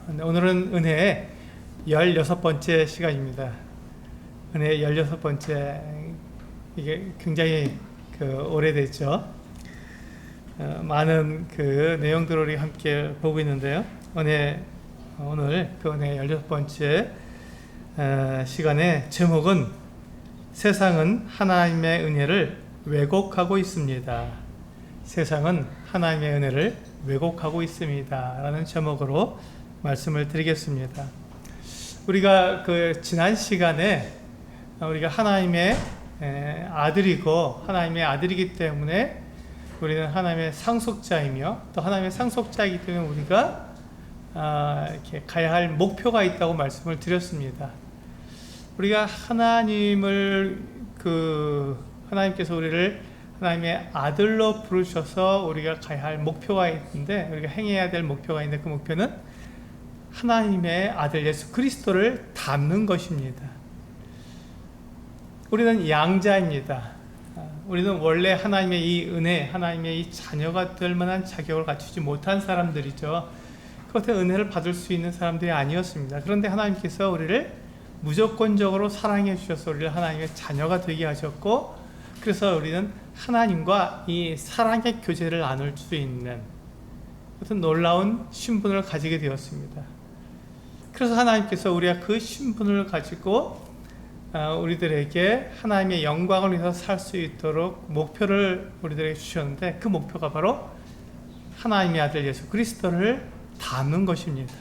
오늘은 은혜의 16번째 시간입니다. 은혜의 16번째, 이게 굉장히 오래됐죠. 많은 내용들을 우리 함께 보고 있는데요. 오늘 은혜 16번째 시간의 제목은 세상은 하나님의 은혜를 왜곡하고 있습니다. 세상은 하나님의 은혜를 왜곡하고 있습니다. 라는 제목으로 말씀을 드리겠습니다. 우리가 지난 시간에 우리가 하나님의 아들이고 하나님의 아들이기 때문에 우리는 하나님의 상속자이며 또 하나님의 상속자이기 때문에 우리가 이렇게 가야 할 목표가 있다고 말씀을 드렸습니다. 우리가 하나님께서 우리를 하나님의 아들로 부르셔서 우리가 가야 할 목표가 있는데, 우리가 행해야 될 목표가 있는데, 그 목표는 하나님의 아들 예수 그리스도를 닮는 것입니다. 우리는 양자입니다. 우리는 원래 하나님의 이 은혜, 하나님의 이 자녀가 될 만한 자격을 갖추지 못한 사람들이죠. 그것에 은혜를 받을 수 있는 사람들이 아니었습니다. 그런데 하나님께서 우리를 무조건적으로 사랑해 주셔서 우리를 하나님의 자녀가 되게 하셨고, 그래서 우리는 하나님과 이 사랑의 교제를 나눌 수 있는 어떤 놀라운 신분을 가지게 되었습니다. 그래서 하나님께서 우리가 그 신분을 가지고 우리들에게 하나님의 영광을 위해서 살 수 있도록 목표를 우리들에게 주셨는데, 그 목표가 바로 하나님의 아들 예수 그리스도를 닮는 것입니다.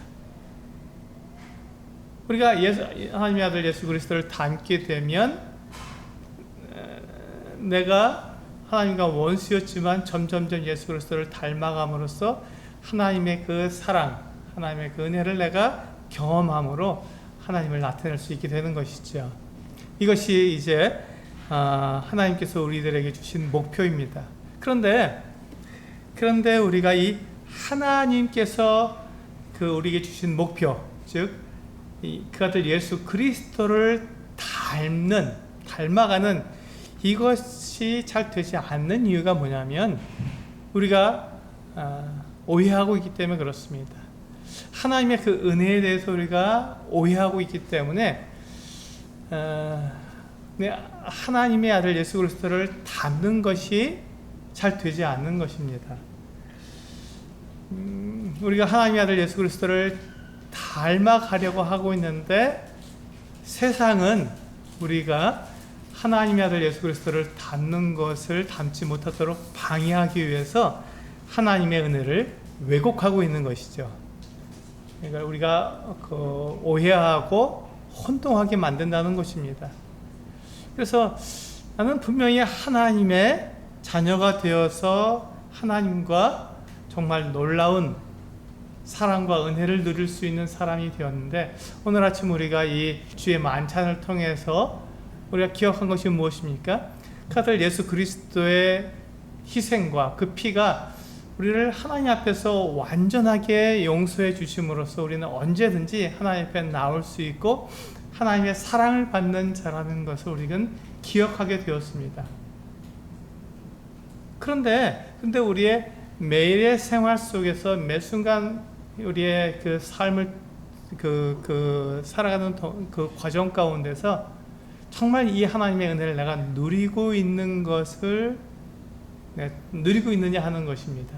우리가 하나님의 아들 예수 그리스도를 닮게 되면 내가 하나님과 원수였지만 점점점 예수 그리스도를 닮아감으로써 하나님의 그 사랑, 하나님의 그 은혜를 내가 경험함으로 하나님을 나타낼 수 있게 되는 것이죠. 이것이 이제 하나님께서 우리들에게 주신 목표입니다. 그런데 우리가 이 하나님께서 우리에게 주신 목표, 즉 그 아들 예수 그리스도를 닮아가는 이것이 잘 되지 않는 이유가 뭐냐면, 우리가 오해하고 있기 때문에 그렇습니다. 하나님의 그 은혜에 대해서 우리가 오해하고 있기 때문에 하나님의 아들 예수 그리스도를 닮는 것이 잘 되지 않는 것입니다. 우리가 하나님의 아들 예수 그리스도를 닮아가려고 하고 있는데, 세상은 우리가 하나님의 아들 예수 그리스도를 닮는 것을 닮지 못하도록 방해하기 위해서 하나님의 은혜를 왜곡하고 있는 것이죠. 그러니까 우리가 오해하고 혼동하게 만든다는 것입니다. 그래서 나는 분명히 하나님의 자녀가 되어서 하나님과 정말 놀라운 사랑과 은혜를 누릴 수 있는 사람이 되었는데, 오늘 아침 우리가 이 주의 만찬을 통해서 우리가 기억한 것이 무엇입니까? 그 아들 예수 그리스도의 희생과 그 피가 우리를 하나님 앞에서 완전하게 용서해 주심으로써 우리는 언제든지 하나님 앞에 나올 수 있고 하나님의 사랑을 받는 자라는 것을 우리는 기억하게 되었습니다. 그런데 우리의 매일의 생활 속에서 매 순간 우리의 그 삶을 살아가는 그 과정 가운데서 정말 이 하나님의 은혜를 내가 누리고 있는 것을 누리고 있느냐 하는 것입니다.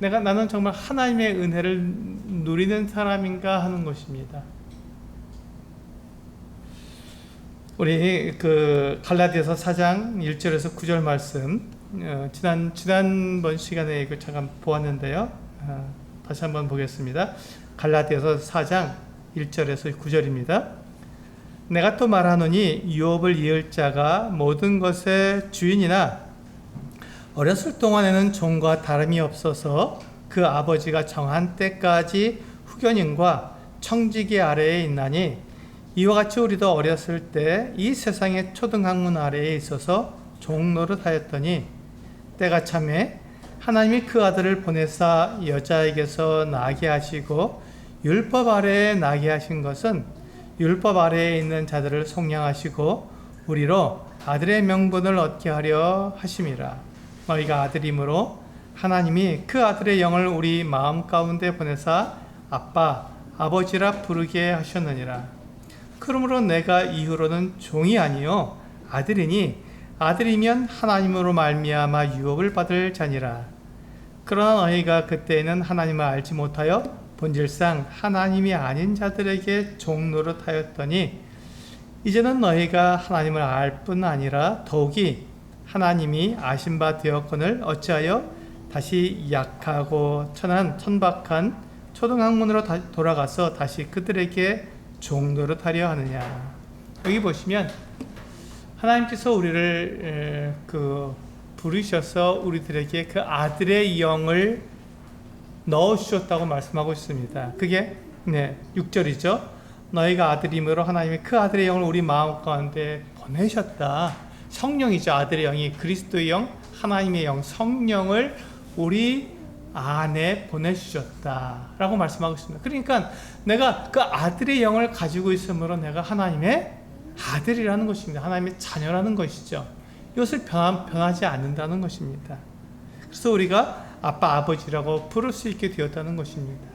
나는 정말 하나님의 은혜를 누리는 사람인가 하는 것입니다. 우리 갈라디아서 4장 1절에서 9절 말씀, 지난번 시간에 이거 잠깐 보았는데요. 다시 한번 보겠습니다. 갈라디아서 4장 1절에서 9절입니다. 내가 또 말하노니 유업을 이을 자가 모든 것의 주인이나 어렸을 동안에는 종과 다름이 없어서 그 아버지가 정한 때까지 후견인과 청지기 아래에 있나니, 이와 같이 우리도 어렸을 때 이 세상의 초등학문 아래에 있어서 종노릇 하였더니, 때가 참에 하나님이 그 아들을 보내사 여자에게서 나게 하시고 율법 아래에 나게 하신 것은 율법 아래에 있는 자들을 속량하시고 우리로 아들의 명분을 얻게 하려 하심이라. 너희가 아들이므로 하나님이 그 아들의 영을 우리 마음 가운데 보내사 아빠, 아버지라 부르게 하셨느니라. 그러므로 내가 이후로는 종이 아니요 아들이니 아들이면 하나님으로 말미암아 유업을 받을 자니라. 그러나 너희가 그때에는 하나님을 알지 못하여 본질상 하나님이 아닌 자들에게 종노릇하였더니 이제는 너희가 하나님을 알 뿐 아니라 더욱이 하나님이 아신 바 되었거늘 어찌하여 다시 약하고 천박한 초등학문으로 돌아가서 다시 그들에게 종노릇하려 하느냐. 여기 보시면 하나님께서 우리를 부르셔서 우리들에게 그 아들의 영을 넣어주셨다고 말씀하고 있습니다. 그게 6절이죠. 너희가 아들이므로 하나님이 그 아들의 영을 우리 마음 가운데 보내셨다. 성령이죠. 아들의 영이 그리스도의 영, 하나님의 영, 성령을 우리 안에 보내주셨다 라고 말씀하고 있습니다. 그러니까 내가 그 아들의 영을 가지고 있으므로 내가 하나님의 아들이라는 것입니다. 하나님의 자녀라는 것이죠. 이것을 변하지 않는다는 것입니다. 그래서 우리가 아빠, 아버지라고 부를 수 있게 되었다는 것입니다.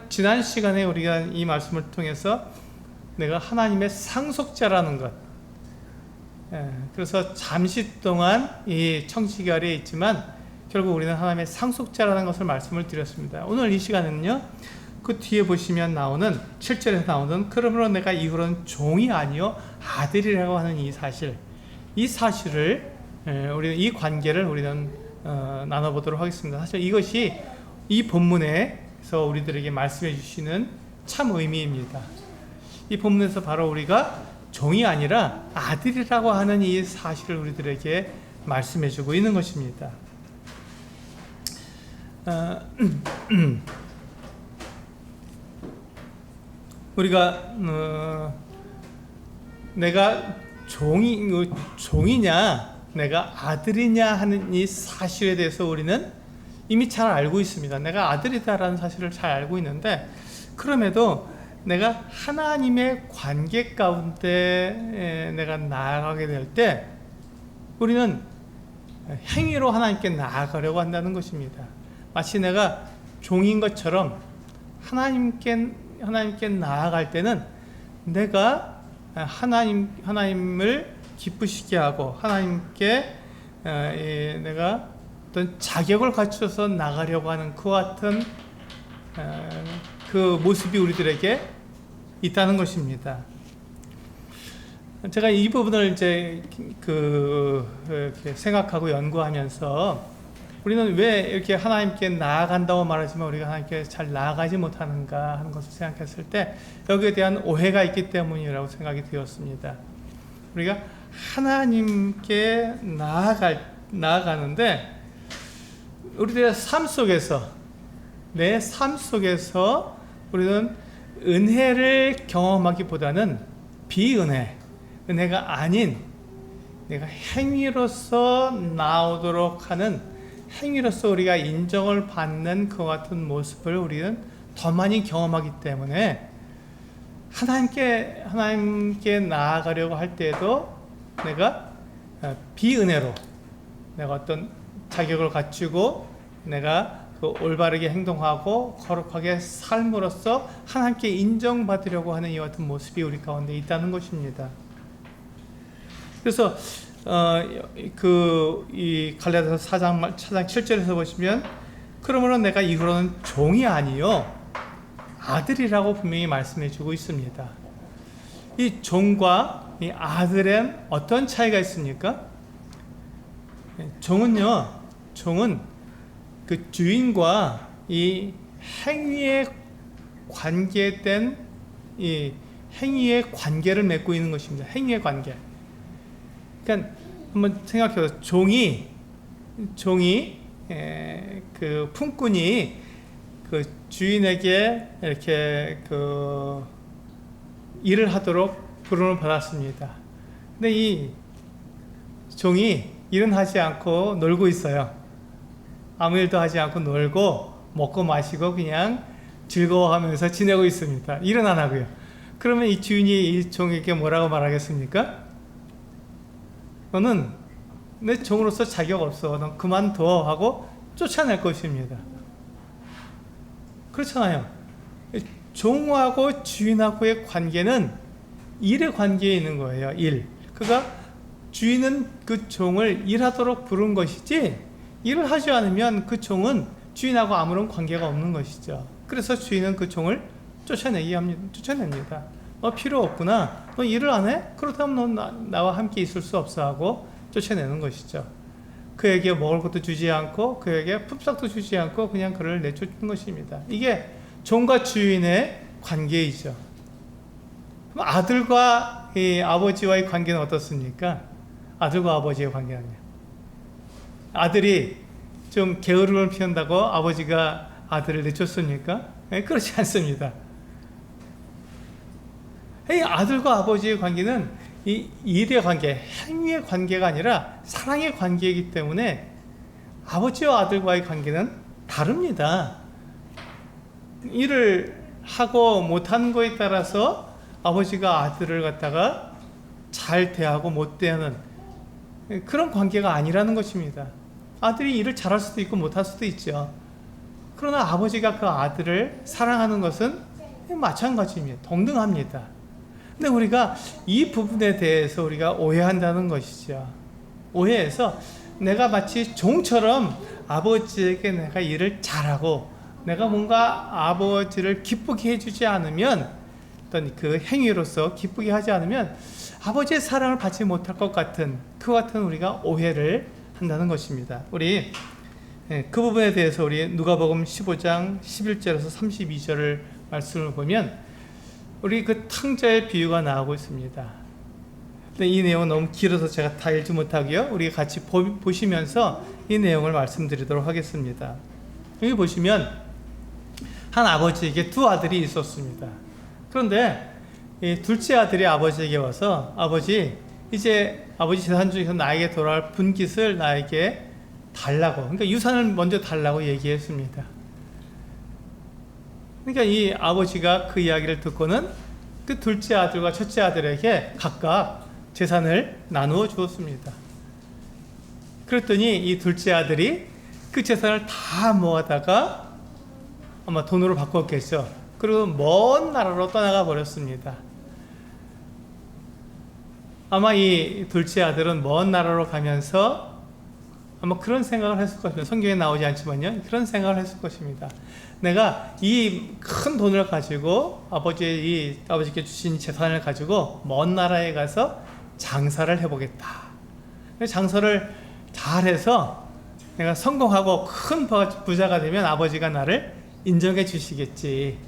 지난 시간에 우리가 이 말씀을 통해서 내가 하나님의 상속자라는 것, 그래서 잠시 동안 이 청지기 아래에 있지만 결국 우리는 하나님의 상속자라는 것을 말씀을 드렸습니다. 오늘 이 시간에는요, 그 뒤에 보시면 나오는 7절에서 나오는 그러므로 내가 이후로는 종이 아니요 아들이라고 하는 이 사실을 우리는 이 관계를 우리는 나눠보도록 하겠습니다. 사실 이것이 이 본문에서 우리들에게 말씀해 주시는 참 의미입니다. 이 본문에서 바로 우리가 종이 아니라 아들이라고 하는 이 사실을 우리들에게 말씀해 주고 있는 것입니다. 우리가 내가 종이냐 내가 아들이냐 하는 이 사실에 대해서 우리는 이미 잘 알고 있습니다. 내가 아들이다라는 사실을 잘 알고 있는데, 그럼에도 내가 하나님의 관계 가운데 내가 나아가게 될 때 우리는 행위로 하나님께 나아가려고 한다는 것입니다. 마치 내가 종인 것처럼 하나님께 나아갈 때는 내가 하나님을 기쁘시게 하고 하나님께 내가 어떤 자격을 갖춰서 나가려고 하는 그 같은 그 모습이 우리들에게 있다는 것입니다. 제가 이 부분을 이제 이렇게 생각하고 연구하면서 우리는 왜 이렇게 하나님께 나아간다고 말하지만 우리가 하나님께 잘 나아가지 못하는가 하는 것을 생각했을 때 여기에 대한 오해가 있기 때문이라고 생각이 되었습니다. 우리가 하나님께 나아가는데 우리들의 삶 속에서, 내 삶 속에서 우리는 은혜를 경험하기보다는 은혜가 아닌 내가 행위로서 나오도록 하는, 행위로서 우리가 인정을 받는 그 같은 모습을 우리는 더 많이 경험하기 때문에 하나님께 나아가려고 할 때에도 내가 비은혜로 내가 어떤 자격을 갖추고 내가 그 올바르게 행동하고 거룩하게 삶으로써 하나님께 인정받으려고 하는 이 같은 모습이 우리 가운데 있다는 것입니다. 그래서 이 갈라디아서 4장 7절에서 보시면 그러므로 내가 이후로는 종이 아니요 아들이라고 분명히 말씀해 주고 있습니다. 이 종과 이 아들엔 어떤 차이가 있습니까? 종은 그 주인과 이 행위에 관계된 이 행위의 관계를 맺고 있는 것입니다. 행위의 관계. 그러니까 한번 생각해보세요. 종이 그 품꾼이 그 주인에게 이렇게 그 일을 하도록 부름을 받았습니다. 근데 이 종이 일은 하지 않고 놀고 있어요. 아무 일도 하지 않고 놀고 먹고 마시고 그냥 즐거워하면서 지내고 있습니다. 일은 안 하고요. 그러면 이 주인이 이 종에게 뭐라고 말하겠습니까? 너는 내 종으로서 자격 없어. 넌 그만둬 하고 쫓아낼 것입니다. 그렇잖아요. 종하고 주인하고의 관계는 일의 관계에 있는 거예요. 일. 그러니까 주인은 그 종을 일하도록 부른 것이지, 일을 하지 않으면 그 종은 주인하고 아무런 관계가 없는 것이죠. 그래서 주인은 그 종을 쫓아냅니다. 너 필요 없구나. 너 일을 안 해? 그렇다면 너 나와 함께 있을 수 없어 하고 쫓아내는 것이죠. 그에게 먹을 것도 주지 않고 그에게 품삯도 주지 않고 그냥 그를 내쫓는 것입니다. 이게 종과 주인의 관계이죠. 그럼 아들과 이 아버지와의 관계는 어떻습니까? 아들과 아버지의 관계는요. 아들이 좀 게으름을 피운다고 아버지가 아들을 내쫓습니까? 그렇지 않습니다. 이 아들과 아버지의 관계는 이 일의 관계, 행위의 관계가 아니라 사랑의 관계이기 때문에 아버지와 아들과의 관계는 다릅니다. 일을 하고 못하는 거에 따라서 아버지가 아들을 갖다가 잘 대하고 못 대하는 그런 관계가 아니라는 것입니다. 아들이 일을 잘할 수도 있고 못할 수도 있죠. 그러나 아버지가 그 아들을 사랑하는 것은 마찬가지입니다. 동등합니다. 근데 우리가 이 부분에 대해서 우리가 오해한다는 것이죠. 오해해서 내가 마치 종처럼 아버지에게 내가 일을 잘하고 내가 뭔가 아버지를 기쁘게 해주지 않으면, 어떤 그 행위로서 기쁘게 하지 않으면 아버지의 사랑을 받지 못할 것 같은, 그와 같은 우리가 오해를 한다는 것입니다. 우리 그 부분에 대해서 우리 누가복음 15장 11절에서 32절을 말씀을 보면 우리 그 탕자의 비유가 나오고 있습니다. 근데 이 내용은 너무 길어서 제가 다 읽지 못하고요. 우리 같이 보시면서 이 내용을 말씀드리도록 하겠습니다. 여기 보시면 한 아버지에게 두 아들이 있었습니다. 그런데 이 둘째 아들이 아버지에게 와서, 아버지, 이제 아버지 재산 중에서 나에게 돌아올 분깃을 나에게 달라고, 그러니까 유산을 먼저 달라고 얘기했습니다. 그러니까 이 아버지가 그 이야기를 듣고는 그 둘째 아들과 첫째 아들에게 각각 재산을 나누어 주었습니다. 그랬더니 이 둘째 아들이 그 재산을 다 모아다가 아마 돈으로 바꿨겠죠. 그리고 먼 나라로 떠나가 버렸습니다. 아마 이 둘째 아들은 먼 나라로 가면서 아마 그런 생각을 했을 것입니다. 성경에 나오지 않지만요, 그런 생각을 했을 것입니다. 내가 이 큰 돈을 가지고 아버지께 주신 재산을 가지고 먼 나라에 가서 장사를 해보겠다. 장사를 잘해서 내가 성공하고 큰 부자가 되면 아버지가 나를 인정해 주시겠지.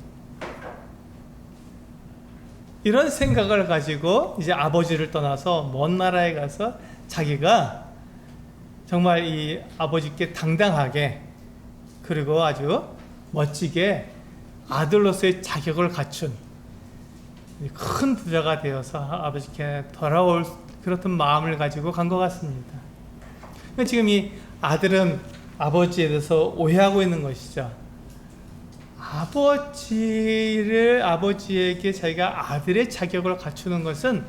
이런 생각을 가지고 이제 아버지를 떠나서 먼 나라에 가서 자기가 정말 이 아버지께 당당하게, 그리고 아주 멋지게 아들로서의 자격을 갖춘 큰 부자가 되어서 아버지께 돌아올 그렇던 마음을 가지고 간 것 같습니다. 지금 이 아들은 아버지에 대해서 오해하고 있는 것이죠. 아버지에게 자기가 아들의 자격을 갖추는 것은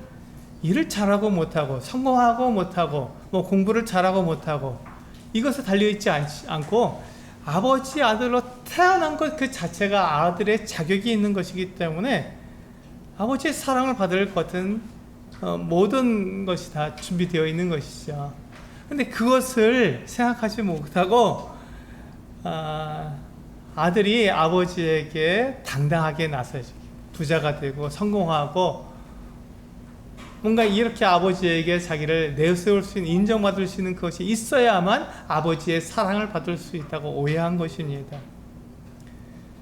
일을 잘하고 못하고, 성공하고 못하고, 공부를 잘하고 못하고, 이것에 달려있지 않고 아버지 아들로 태어난 것 그 자체가 아들의 자격이 있는 것이기 때문에 아버지의 사랑을 받을 것은 모든 것이 다 준비되어 있는 것이죠. 근데 그것을 생각하지 못하고 아들이 아버지에게 당당하게 나서지, 부자가 되고 성공하고 뭔가 이렇게 아버지에게 자기를 내세울 수 있는, 인정받을 수 있는 것이 있어야만 아버지의 사랑을 받을 수 있다고 오해한 것입니다.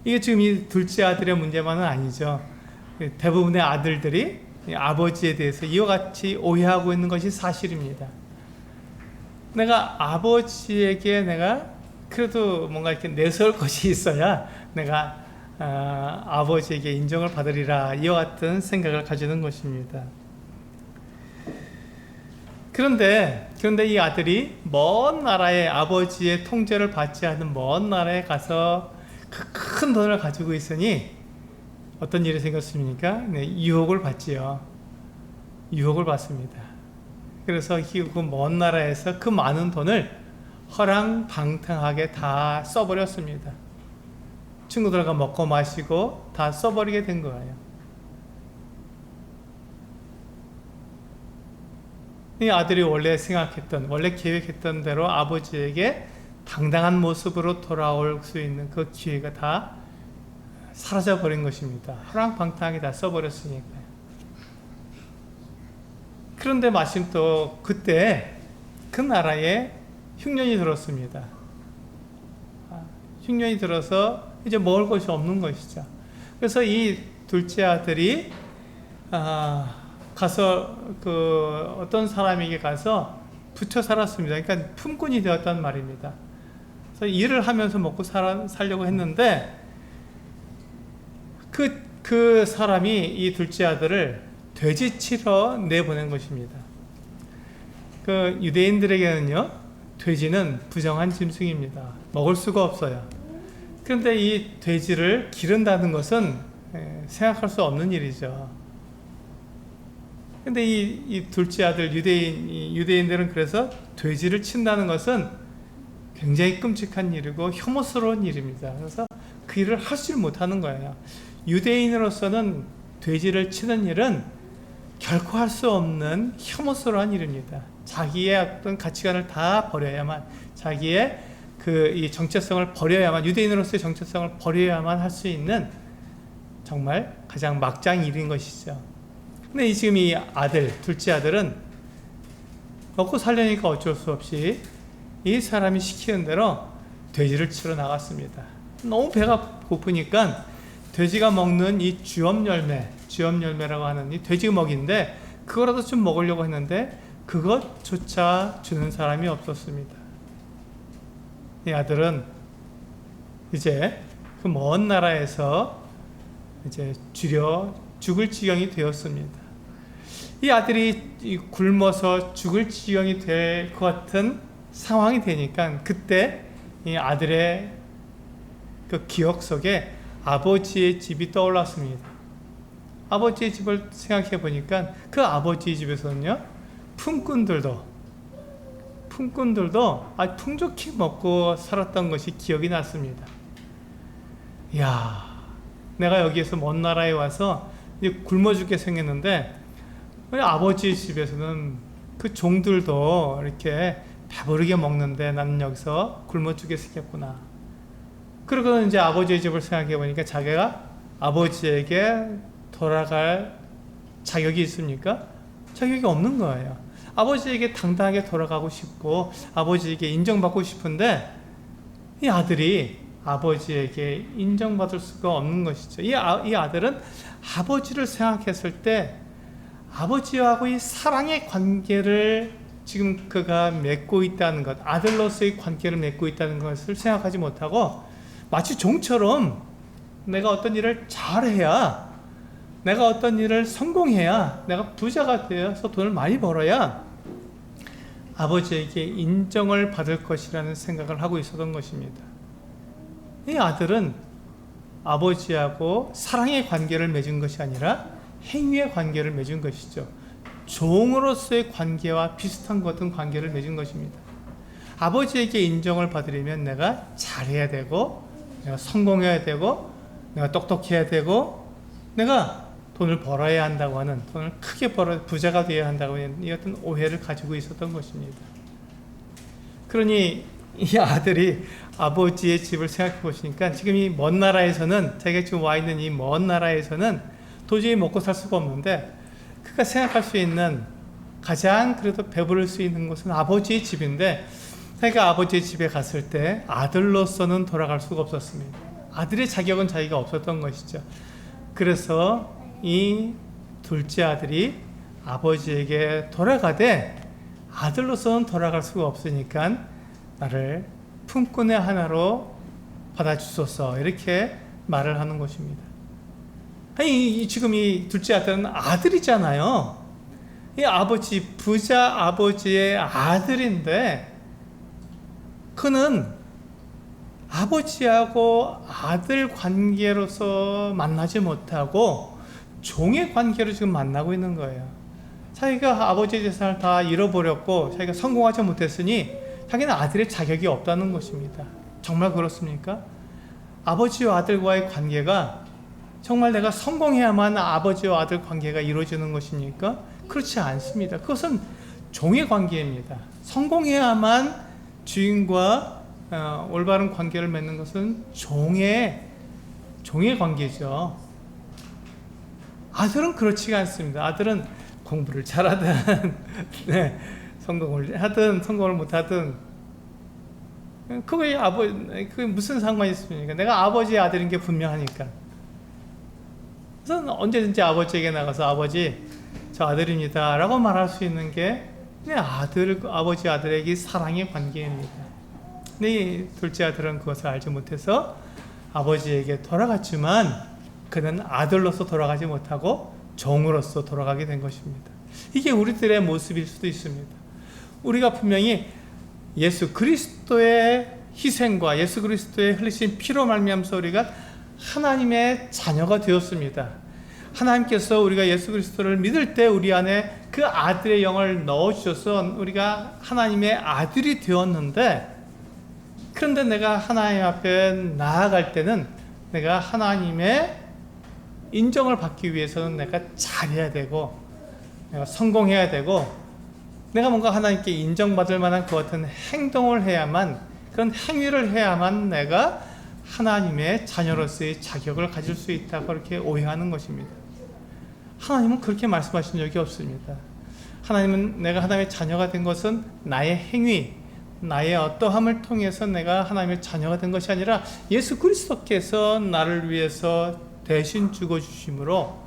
이게 지금 이 둘째 아들의 문제만은 아니죠. 대부분의 아들들이 아버지에 대해서 이와 같이 오해하고 있는 것이 사실입니다. 내가 아버지에게 내가 그래도 뭔가 이렇게 내세울 것이 있어야 내가 아버지에게 인정을 받으리라, 이와 같은 생각을 가지는 것입니다. 그런데 이 아들이 먼 나라에, 아버지의 통제를 받지 않는 먼 나라에 가서 그 큰 돈을 가지고 있으니 어떤 일이 생겼습니까? 유혹을 받지요. 유혹을 받습니다. 그래서 그 먼 나라에서 그 많은 돈을 허랑방탕하게 다 써버렸습니다. 친구들과 먹고 마시고 다 써버리게 된 거예요. 이 아들이 원래 계획했던 대로 아버지에게 당당한 모습으로 돌아올 수 있는 그 기회가 다 사라져버린 것입니다. 허랑방탕하게 다 써버렸으니까요. 그런데 마침 또 그때 그 나라에 흉년이 들었습니다. 흉년이 들어서 이제 먹을 것이 없는 것이죠. 그래서 이 둘째 아들이 가서 그 어떤 사람에게 가서 붙여 살았습니다. 그러니까 품꾼이 되었단 말입니다. 그래서 일을 하면서 먹고 살려고 했는데 그 사람이 이 둘째 아들을 돼지 치러 내보낸 것입니다. 그 유대인들에게는요, 돼지는 부정한 짐승입니다. 먹을 수가 없어요. 그런데 이 돼지를 기른다는 것은 생각할 수 없는 일이죠. 근데 이 둘째 아들 유대인들은 그래서 돼지를 친다는 것은 굉장히 끔찍한 일이고 혐오스러운 일입니다. 그래서 그 일을 할 줄 못하는 거예요. 유대인으로서는 돼지를 치는 일은 결코 할 수 없는 혐오스러운 일입니다. 자기의 어떤 가치관을 다 버려야만, 자기의 이 정체성을 버려야만, 유대인으로서의 정체성을 버려야만 할 수 있는 정말 가장 막장 일인 것이죠. 근데 지금 이 둘째 아들은 먹고 살려니까 어쩔 수 없이 이 사람이 시키는 대로 돼지를 치러 나갔습니다. 너무 배가 고프니까 돼지가 먹는 이 주염열매라고 하는 이 돼지 먹인데 그거라도 좀 먹으려고 했는데 그것조차 주는 사람이 없었습니다. 이 아들은 이제 그 먼 나라에서 이제 죽을 지경이 되었습니다. 이 아들이 굶어서 죽을 지경이 될 것 같은 상황이 되니까 그때 이 아들의 그 기억 속에 아버지의 집이 떠올랐습니다. 아버지의 집을 생각해 보니까 그 아버지의 집에서는요, 품꾼들도 풍족히 먹고 살았던 것이 기억이 났습니다. 이야, 내가 여기에서 먼 나라에 와서 굶어 죽게 생겼는데 아버지의 집에서는 그 종들도 이렇게 배부르게 먹는데 나는 여기서 굶어 죽게 생겼구나. 그러고 이제 아버지의 집을 생각해 보니까 자기가 아버지에게 돌아갈 자격이 있습니까? 자격이 없는 거예요. 아버지에게 당당하게 돌아가고 싶고 아버지에게 인정받고 싶은데 이 아들이 아버지에게 인정받을 수가 없는 것이죠. 이 아들은 아버지를 생각했을 때 아버지하고 이 사랑의 관계를 지금 그가 맺고 있다는 것, 아들로서의 관계를 맺고 있다는 것을 생각하지 못하고 마치 종처럼 내가 어떤 일을 잘해야, 내가 어떤 일을 성공해야, 내가 부자가 되어서 돈을 많이 벌어야 아버지에게 인정을 받을 것이라는 생각을 하고 있었던 것입니다. 이 아들은 아버지하고 사랑의 관계를 맺은 것이 아니라 행위의 관계를 맺은 것이죠. 종으로서의 관계와 비슷한 것 같은 관계를 맺은 것입니다. 아버지에게 인정을 받으려면 내가 잘해야 되고, 내가 성공해야 되고, 내가 똑똑해야 되고, 내가 돈을 벌어야 한다고 하는, 돈을 크게 벌어 부자가 되어야 한다고 하는 이 어떤 오해를 가지고 있었던 것입니다. 그러니 이 아들이 아버지의 집을 생각해 보시니까 지금 이 먼 나라에서는, 자기가 지금 와 있는 이 먼 나라에서는 도저히 먹고 살 수가 없는데 그가 생각할 수 있는 가장 그래도 배부를 수 있는 곳은 아버지의 집인데, 자기가 아버지의 집에 갔을 때 아들로서는 돌아갈 수가 없었습니다. 아들의 자격은 자기가 없었던 것이죠. 그래서 이 둘째 아들이 아버지에게 돌아가되 아들로서는 돌아갈 수가 없으니까 나를 품꾼의 하나로 받아주소서, 이렇게 말을 하는 것입니다. 아니, 지금 이 둘째 아들은 아들이잖아요. 이 부자 아버지의 아들인데 그는 아버지하고 아들 관계로서 만나지 못하고 종의 관계로 지금 만나고 있는 거예요. 자기가 아버지의 재산을 다 잃어버렸고 자기가 성공하지 못했으니 자기는 아들의 자격이 없다는 것입니다. 정말 그렇습니까? 아버지와 아들과의 관계가 정말 내가 성공해야만 아버지와 아들 관계가 이루어지는 것입니까? 그렇지 않습니다. 그것은 종의 관계입니다. 성공해야만 주인과 올바른 관계를 맺는 것은 종의 관계죠. 아들은 그렇지가 않습니다. 아들은 공부를 잘하든 네, 성공을 하든 성공을 못하든 그게 무슨 상관이 있습니까? 내가 아버지의 아들인 게 분명하니까. 그래서 언제든지 아버지에게 나가서 아버지 저 아들입니다 라고 말할 수 있는 게 아버지 아들에게 사랑의 관계입니다. 네, 둘째 아들은 그것을 알지 못해서 아버지에게 돌아갔지만 그는 아들로서 돌아가지 못하고 종으로서 돌아가게 된 것입니다. 이게 우리들의 모습일 수도 있습니다. 우리가 분명히 예수 그리스도의 희생과 예수 그리스도의 흘리신 피로 말미암아서 우리가 하나님의 자녀가 되었습니다. 하나님께서 우리가 예수 그리스도를 믿을 때 우리 안에 그 아들의 영을 넣어주셔서 우리가 하나님의 아들이 되었는데, 그런데 내가 하나님 앞에 나아갈 때는 내가 하나님의 인정을 받기 위해서는 내가 잘해야 되고 내가 성공해야 되고 내가 뭔가 하나님께 인정받을 만한 그 같은 행동을 해야만, 그런 행위를 해야만 내가 하나님의 자녀로서의 자격을 가질 수 있다고 그렇게 오해하는 것입니다. 하나님은 그렇게 말씀하신 적이 없습니다. 하나님은 내가 하나님의 자녀가 된 것은 나의 행위, 나의 어떠함을 통해서 내가 하나님의 자녀가 된 것이 아니라 예수 그리스도께서 나를 위해서 대신 죽어주심으로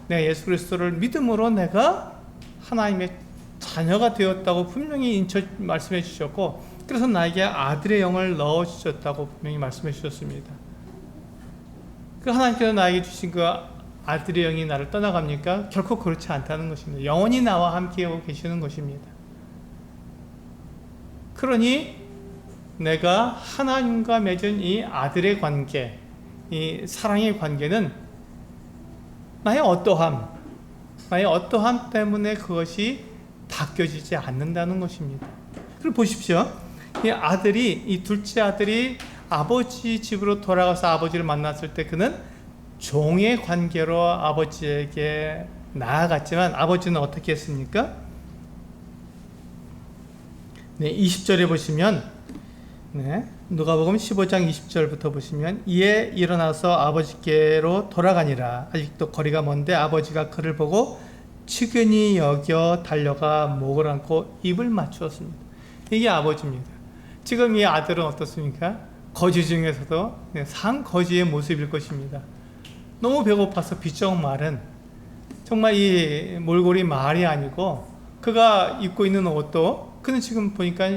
내가 예수 그리스도를 믿음으로 내가 하나님의 자녀가 되었다고 분명히 말씀해 주셨고, 그래서 나에게 아들의 영을 넣어주셨다고 분명히 말씀해 주셨습니다. 그 하나님께서 나에게 주신 그 아들의 영이 나를 떠나갑니까? 결코 그렇지 않다는 것입니다. 영원히 나와 함께하고 계시는 것입니다. 그러니 내가 하나님과 맺은 이 아들의 관계, 이 사랑의 관계는 나의 어떠함 때문에 그것이 바뀌어지지 않는다는 것입니다. 그리고 보십시오. 이 둘째 아들이 아버지 집으로 돌아가서 아버지를 만났을 때 그는 종의 관계로 아버지에게 나아갔지만 아버지는 어떻게 했습니까? 네, 20절에 보시면, 누가복음 15장 20절부터 보시면, 이에 일어나서 아버지께로 돌아가니라. 아직도 거리가 먼데 아버지가 그를 보고 측은히 여겨 달려가 목을 안고 입을 맞추었습니다. 이게 아버지입니다. 지금 이 아들은 어떻습니까? 거지 중에서도 상거지의 모습일 것입니다. 너무 배고파서 빗쩍 마른, 정말 이 몰골이 말이 아니고, 그가 입고 있는 옷도 그는 지금 보니까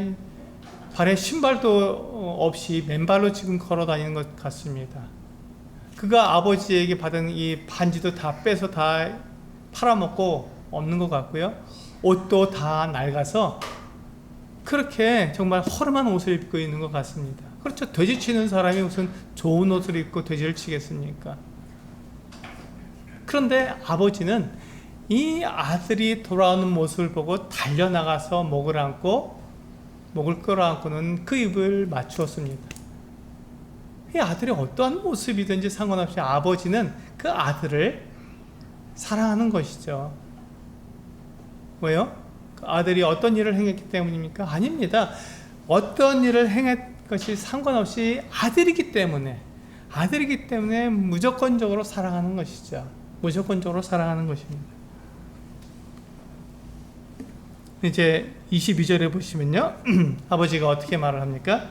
발에 신발도 없이 맨발로 지금 걸어 다니는 것 같습니다. 그가 아버지에게 받은 이 반지도 다 빼서 다 팔아먹고 없는 것 같고요. 옷도 다 낡아서 그렇게 정말 허름한 옷을 입고 있는 것 같습니다. 그렇죠. 돼지 치는 사람이 무슨 좋은 옷을 입고 돼지를 치겠습니까? 그런데 아버지는 이 아들이 돌아오는 모습을 보고 달려나가서 목을 끌어안고는 그 입을 맞추었습니다. 이 아들이 어떠한 모습이든지 상관없이 아버지는 그 아들을 사랑하는 것이죠. 왜요? 그 아들이 어떤 일을 행했기 때문입니까? 아닙니다. 어떤 일을 행한 것이 상관없이 아들이기 때문에 무조건적으로 사랑하는 것이죠. 무조건적으로 사랑하는 것입니다. 이제 22절에 보시면요. 아버지가 어떻게 말을 합니까?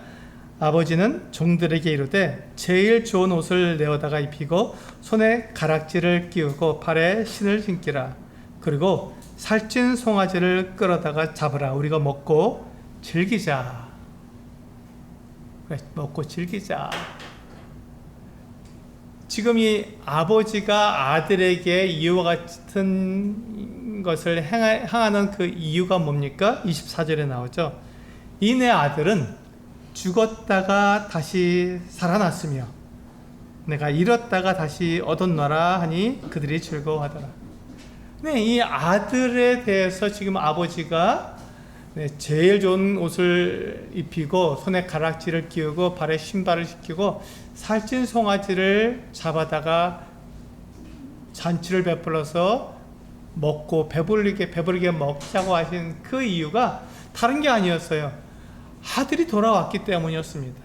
아버지는 종들에게 이르되 제일 좋은 옷을 내어다가 입히고 손에 가락지를 끼우고 발에 신을 신기라. 그리고 살찐 송아지를 끌어다가 잡으라. 우리가 먹고 즐기자. 먹고 즐기자. 지금 이 아버지가 아들에게 이와 같은 것을 행하는 그 이유가 뭡니까? 24절에 나오죠. 이 내 아들은 죽었다가 다시 살아났으며 내가 잃었다가 다시 얻었노라 하니 그들이 즐거워하더라. 네, 이 아들에 대해서 지금 아버지가 네, 제일 좋은 옷을 입히고 손에 가락지를 끼우고 발에 신발을 신기고 살찐 송아지를 잡아다가 잔치를 베풀어서 먹고 배부르게 먹자고 하신 그 이유가 다른 게 아니었어요. 아들이 돌아왔기 때문이었습니다.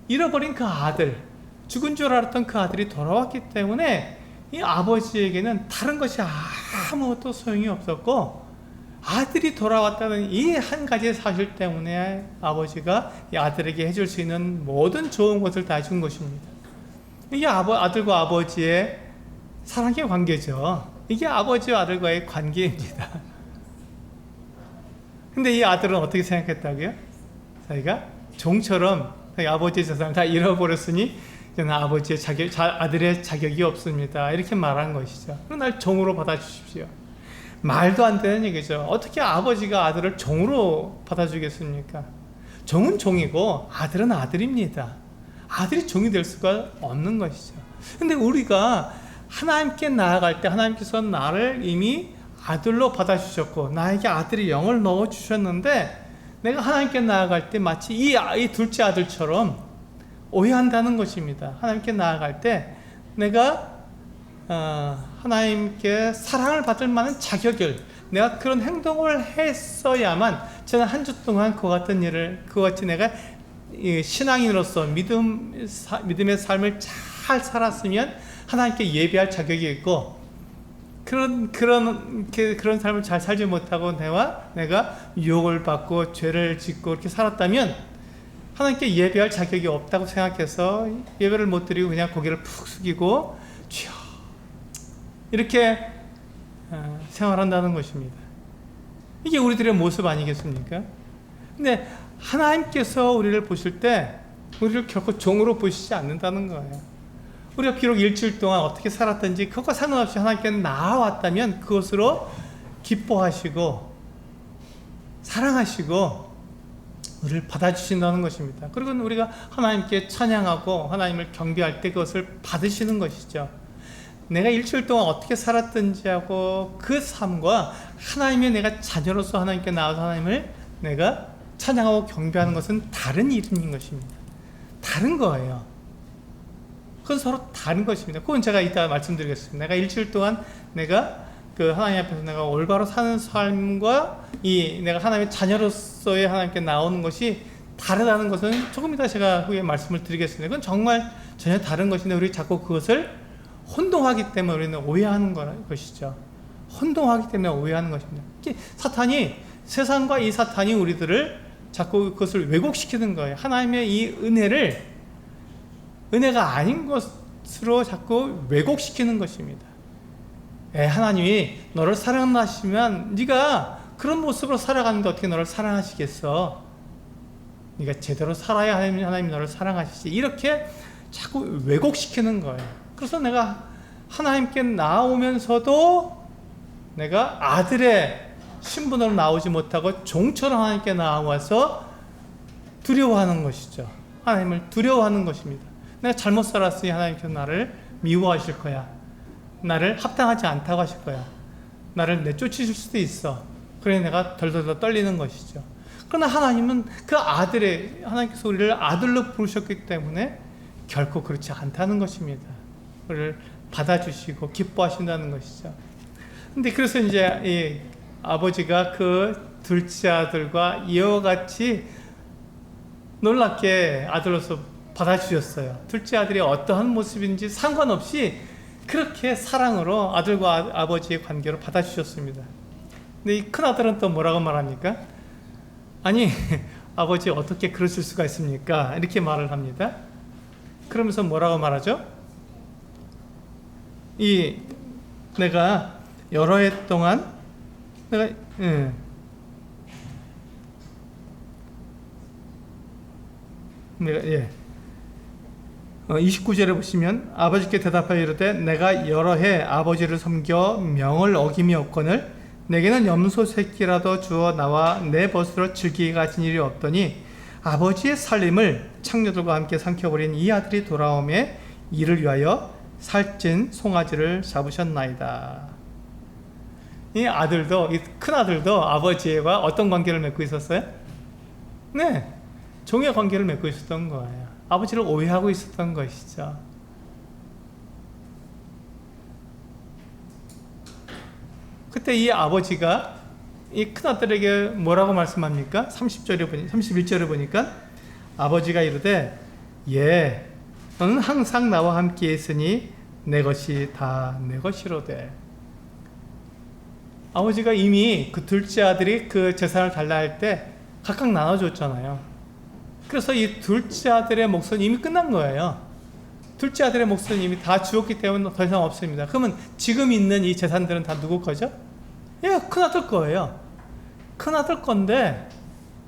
잃어버린 그 아들, 죽은 줄 알았던 그 아들이 돌아왔기 때문에 이 아버지에게는 다른 것이 아무것도 소용이 없었고, 아들이 돌아왔다는 이 한 가지 사실 때문에 아버지가 이 아들에게 해줄 수 있는 모든 좋은 것을 다 준 것입니다. 이게 아들과 아버지의 사랑의 관계죠. 이게 아버지와 아들과의 관계입니다. 근데 이 아들은 어떻게 생각했다고요? 자기가 종처럼 아버지의 재산을 다 잃어버렸으니 저는 아들의 자격이 없습니다, 이렇게 말한 것이죠. 그럼 날 종으로 받아주십시오. 말도 안 되는 얘기죠. 어떻게 아버지가 아들을 종으로 받아주겠습니까? 종은 종이고 아들은 아들입니다. 아들이 종이 될 수가 없는 것이죠. 근데 우리가 하나님께 나아갈 때 하나님께서 나를 이미 아들로 받아주셨고 나에게 아들의 영을 넣어주셨는데, 내가 하나님께 나아갈 때 마치 이 둘째 아들처럼 오해한다는 것입니다. 하나님께 나아갈 때 내가 하나님께 사랑을 받을 만한 자격을, 내가 그런 행동을 했어야만 저는 한 주 동안 그같이 내가 신앙인으로서 믿음의 삶을 잘 살았으면 하나님께 예배할 자격이 있고, 그런 삶을 잘 살지 못하고 내가 유혹을 받고 죄를 짓고 이렇게 살았다면 하나님께 예배할 자격이 없다고 생각해서 예배를 못 드리고 그냥 고개를 푹 숙이고 주여 이렇게 생활한다는 것입니다. 이게 우리들의 모습 아니겠습니까? 근데 하나님께서 우리를 보실 때 우리를 결코 종으로 보시지 않는다는 거예요. 우리가 비록 일주일 동안 어떻게 살았든지 그것과 상관없이 하나님께 나아왔다면 그것으로 기뻐하시고 사랑하시고 우리를 받아주신다는 것입니다. 그리고 우리가 하나님께 찬양하고 하나님을 경배할 때 그것을 받으시는 것이죠. 내가 일주일 동안 어떻게 살았든지 하고 그 삶과 하나님의 내가 자녀로서 하나님께 나와서 하나님을 내가 찬양하고 경배하는 것은 다른 일인 것입니다. 다른 거예요. 그건 서로 다른 것입니다. 그건 제가 이따 말씀드리겠습니다. 내가 일주일 동안 내가 하나님 앞에서 내가 올바로 사는 삶과 내가 하나님의 자녀로서의 하나님께 나오는 것이 다르다는 것은 조금 이따 제가 후에 말씀을 드리겠습니다. 그건 정말 전혀 다른 것인데 우리 자꾸 그것을 혼동하기 때문에 우리는 오해하는 것이죠. 혼동하기 때문에 오해하는 것입니다. 세상과 이 사탄이 우리들을 자꾸 그것을 왜곡시키는 거예요. 하나님의 이 은혜가 아닌 것으로 자꾸 왜곡시키는 것입니다. 하나님이 너를 사랑하시면 네가 그런 모습으로 살아가는데 어떻게 너를 사랑하시겠어? 네가 제대로 살아야 하나님이 너를 사랑하시지. 이렇게 자꾸 왜곡시키는 거예요. 그래서 내가 하나님께 나오면서도 내가 아들의 신분으로 나오지 못하고 종처럼 하나님께 나와서 두려워하는 것이죠. 하나님을 두려워하는 것입니다. 내가 잘못 살았으니 하나님께서 나를 미워하실 거야. 나를 합당하지 않다고 하실 거야. 나를 내쫓으실 수도 있어. 그래 내가 덜덜 떨리는 것이죠. 그러나 하나님은 하나님께서 우리를 아들로 부르셨기 때문에 결코 그렇지 않다는 것입니다. 우리를 받아주시고 기뻐하신다는 것이죠. 근데 그래서 이제 이 아버지가 그 둘째 아들과 이와 같이 놀랍게 아들로서 받아주셨어요. 둘째 아들이 어떠한 모습인지 상관없이 그렇게 사랑으로 아들과 아버지의 관계로 받아주셨습니다. 근데 이 큰아들은 또 뭐라고 말합니까? 아니 아버지 어떻게 그러실 수가 있습니까? 이렇게 말을 합니다. 그러면서 뭐라고 말하죠? 내가 여러 해 동안 내가 29절에 보시면 아버지께 대답하여 이르되 내가 여러 해 아버지를 섬겨 명을 어김이 없거늘 내게는 염소 새끼라도 주어 나와 내 벗으로 즐기게 가진 일이 없더니 아버지의 살림을 창녀들과 함께 삼켜버린 이 아들이 돌아오매 이를 위하여 살찐 송아지를 잡으셨나이다. 이 아들도, 이 큰 아들도 아버지와 어떤 관계를 맺고 있었어요? 네, 종의 관계를 맺고 있었던 거예요. 아버지를 오해하고 있었던 것이죠. 그때 이 아버지가 이 큰아들에게 뭐라고 말씀합니까? 31절에 보니까 아버지가 이르되 예, 너는 항상 나와 함께 있으니 내 것이 다 내 것이로되. 아버지가 이미 그 둘째 아들이 그 재산을 달라 할 때 각각 나눠줬잖아요. 그래서 이 둘째 아들의 몫은 이미 끝난 거예요. 둘째 아들의 몫은 이미 다 주었기 때문에 더 이상 없습니다. 그러면 지금 있는 이 재산들은 다 누구 거죠? 예, 큰아들 거예요. 큰아들 건데,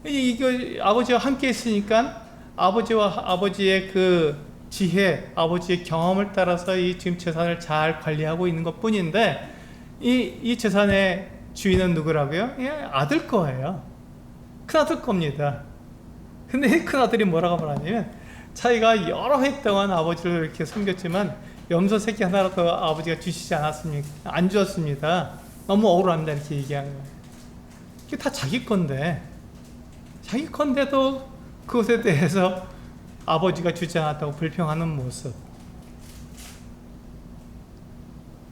이게 아버지와 함께 있으니까 아버지와 아버지의 그 지혜, 아버지의 경험을 따라서 이 지금 재산을 잘 관리하고 있는 것 뿐인데, 이 재산의 주인은 누구라고요? 예, 아들 거예요. 큰아들 겁니다. 근데 이 큰아들이 뭐라고 말하냐면, 자기가 여러 해 동안 아버지를 이렇게 섬겼지만 염소 새끼 하나라도 아버지가 주시지 않았습니까? 안 주었습니다. 너무 억울합니다. 이렇게 얘기하는 거예요. 이게 다 자기 건데, 자기 건데도 그것에 대해서 아버지가 주지 않았다고 불평하는 모습.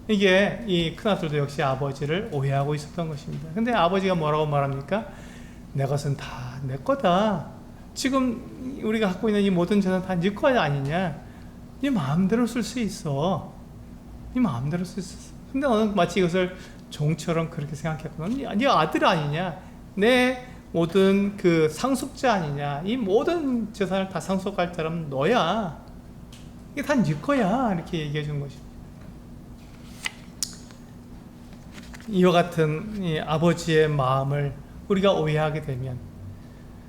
이게 이 큰아들도 역시 아버지를 오해하고 있었던 것입니다. 근데 아버지가 뭐라고 말합니까? 내 것은 다 내 거다. 지금 우리가 갖고 있는 이 모든 재산 다 네 거 아니냐? 네 마음대로 쓸 수 있어. 네 마음대로 쓸 수 있어. 근데 너는 마치 이것을 종처럼 그렇게 생각했거든. 네 아들 아니냐? 내 모든 그 상속자 아니냐? 이 모든 재산을 다 상속할 사람은 너야. 이게 다 네 거야. 이렇게 얘기해 준 것입니다. 이와 같은 이 아버지의 마음을 우리가 오해하게 되면,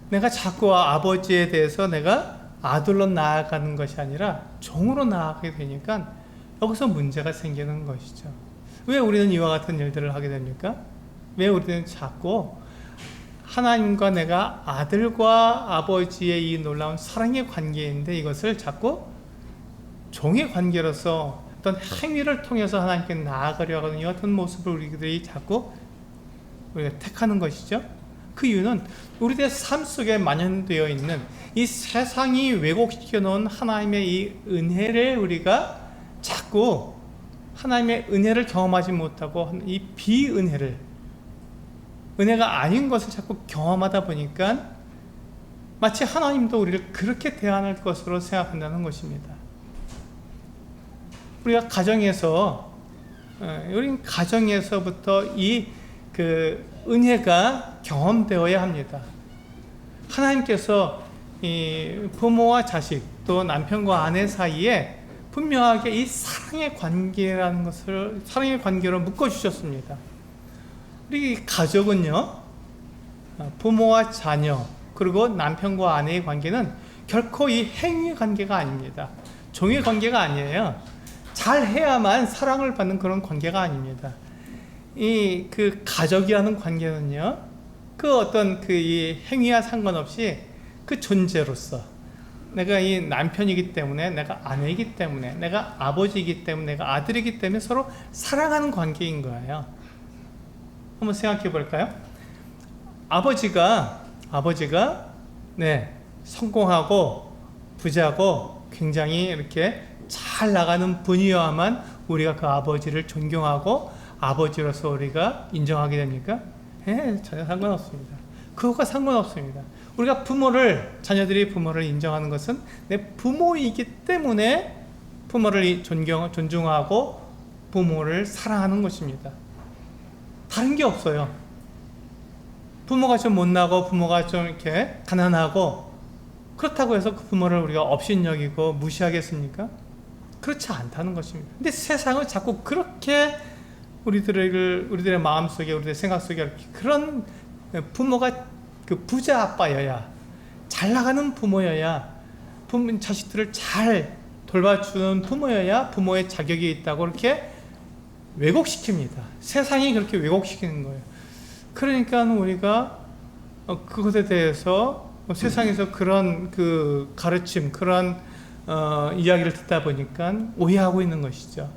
내가 자꾸 아버지에 대해서 내가 아들로 나아가는 것이 아니라 종으로 나아가게 되니까 여기서 문제가 생기는 것이죠. 왜 우리는 이와 같은 일들을 하게 됩니까? 왜 우리는 자꾸 하나님과 내가 아들과 아버지의 이 놀라운 사랑의 관계인데 이것을 자꾸 종의 관계로서 어떤 행위를 통해서 하나님께 나아가려 하는 이 같은 모습을 우리들이 자꾸 우리가 택하는 것이죠. 그 이유는 우리들의 삶 속에 만연되어 있는 이 세상이 왜곡시켜 놓은 하나님의 이 은혜를 우리가 자꾸 하나님의 은혜를 경험하지 못하고 이 비은혜를, 은혜가 아닌 것을 자꾸 경험하다 보니까 마치 하나님도 우리를 그렇게 대하는 것으로 생각한다는 것입니다. 우리가 가정에서, 우린 가정에서부터 이 은혜가 경험되어야 합니다. 하나님께서 이 부모와 자식 또 남편과 아내 사이에 분명하게 이 사랑의 관계라는 것을 사랑의 관계로 묶어주셨습니다. 우리 가족은요, 부모와 자녀 그리고 남편과 아내의 관계는 결코 이 행위 관계가 아닙니다. 종의 관계가 아니에요. 잘해야만 사랑을 받는 그런 관계가 아닙니다. 이 가족이라는 관계는요, 그 어떤 이 행위와 상관없이 그 존재로서, 내가 이 남편이기 때문에, 내가 아내이기 때문에, 내가 아버지이기 때문에, 내가 아들이기 때문에 서로 사랑하는 관계인 거예요. 한번 생각해 볼까요? 아버지가 성공하고 부자고 굉장히 이렇게 잘 나가는 분이어야만 우리가 그 아버지를 존경하고 아버지로서 우리가 인정하게 됩니까? 전혀 상관없습니다. 그것과 상관없습니다. 우리가 자녀들이 부모를 인정하는 것은 내 부모이기 때문에 부모를 존중하고 부모를 사랑하는 것입니다. 다른 게 없어요. 부모가 좀 못나고 부모가 좀 이렇게 가난하고 그렇다고 해서 그 부모를 우리가 업신여기고 무시하겠습니까? 그렇지 않다는 것입니다. 근데 세상은 자꾸 그렇게 우리들의 마음속에, 우리들의 생각 속에 그런 부모가 부자 아빠여야, 잘 나가는 부모여야, 자식들을 잘 돌봐주는 부모여야 부모의 자격이 있다고 그렇게 왜곡시킵니다. 세상이 그렇게 왜곡시키는 거예요. 그러니까 우리가 그것에 대해서 세상에서 그런 가르침, 그런 이야기를 듣다 보니까 오해하고 있는 것이죠.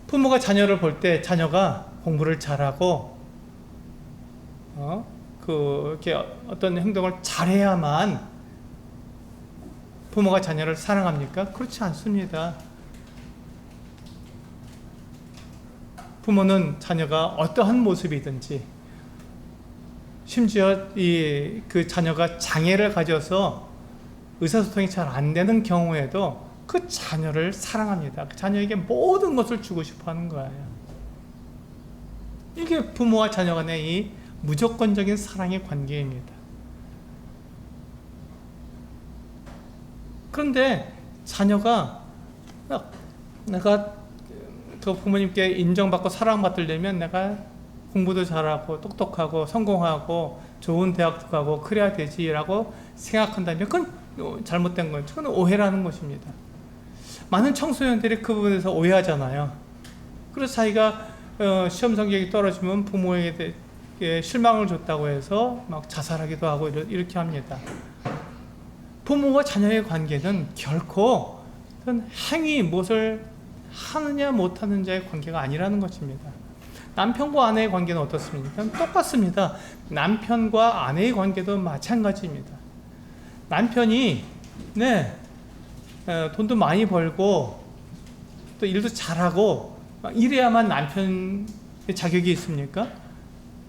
부모가 자녀를 볼 때 자녀가 공부를 잘하고 이렇게 어떤 행동을 잘해야만 부모가 자녀를 사랑합니까? 그렇지 않습니다. 부모는 자녀가 어떠한 모습이든지, 심지어 그 자녀가 장애를 가져서 의사소통이 잘 안 되는 경우에도 그 자녀를 사랑합니다. 그 자녀에게 모든 것을 주고 싶어 하는 거예요. 이게 부모와 자녀 간의 이 무조건적인 사랑의 관계입니다. 그런데 자녀가 내가 그 부모님께 인정받고 사랑받으려면 내가 공부도 잘하고 똑똑하고 성공하고 좋은 대학도 가고 그래야 되지라고 생각한다면 그건 잘못된 거예요. 그건 오해라는 것입니다. 많은 청소년들이 그 부분에서 오해하잖아요. 그래서 자기가 시험 성적이 떨어지면 부모에게 실망을 줬다고 해서 막 자살하기도 하고 이렇게 합니다. 부모와 자녀의 관계는 결코 어떤 행위, 무엇을 하느냐 못하느냐의 관계가 아니라는 것입니다. 남편과 아내의 관계는 어떻습니까? 똑같습니다. 남편과 아내의 관계도 마찬가지입니다. 남편이 돈도 많이 벌고 또 일도 잘하고 이래야만 남편의 자격이 있습니까?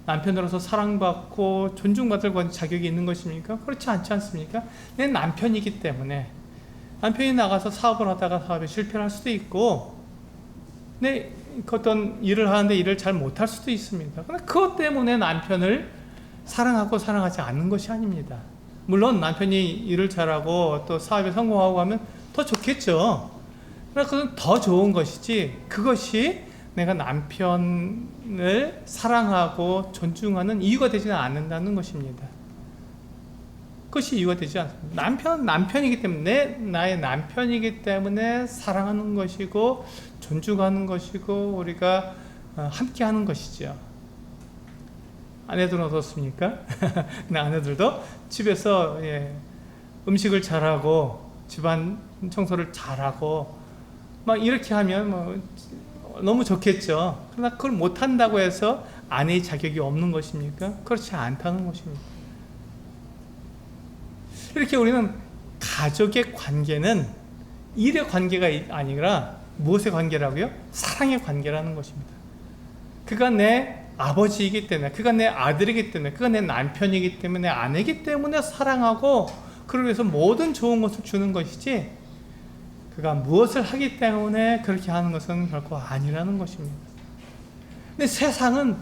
남편으로서 사랑받고 존중받을 자격이 있는 것입니까? 그렇지 않지 않습니까? 내 남편이기 때문에 남편이 나가서 사업을 하다가 사업에 실패를 할 수도 있고 어떤 일을 하는데 일을 잘 못할 수도 있습니다. 그런데 그것 때문에 남편을 사랑하고 사랑하지 않는 것이 아닙니다. 물론 남편이 일을 잘하고 또 사업에 성공하고 하면 더 좋겠죠. 그러나 그건 더 좋은 것이지 그것이 내가 남편을 사랑하고 존중하는 이유가 되지는 않는다는 것입니다. 그것이 이유가 되지 않습니다. 남편이기 때문에 나의 남편이기 때문에 사랑하는 것이고 존중하는 것이고 우리가 함께 하는 것이죠. 아내들은 어떻습니까? 아내들도 집에서 음식을 잘하고 집안 청소를 잘하고 막 이렇게 하면 너무 좋겠죠. 그러나 그걸 못한다고 해서 아내의 자격이 없는 것입니까? 그렇지 않다는 것입니다. 이렇게 우리는 가족의 관계는 일의 관계가 아니라 무엇의 관계라고요? 사랑의 관계라는 것입니다. 그가 내 아버지이기 때문에, 그가 내 아들이기 때문에, 그가 내 남편이기 때문에, 아내이기 때문에 사랑하고 그러기 위해서 모든 좋은 것을 주는 것이지 그가 무엇을 하기 때문에 그렇게 하는 것은 결코 아니라는 것입니다. 근데 세상은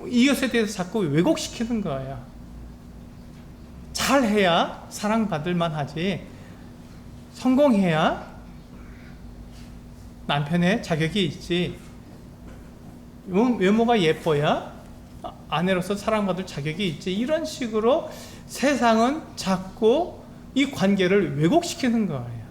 이것에 대해서 자꾸 왜곡시키는 거예요. 잘해야 사랑받을 만하지, 성공해야 남편의 자격이 있지, 외모가 예뻐야 아내로서 사랑받을 자격이 있지, 이런 식으로 세상은 자꾸 이 관계를 왜곡시키는 거예요.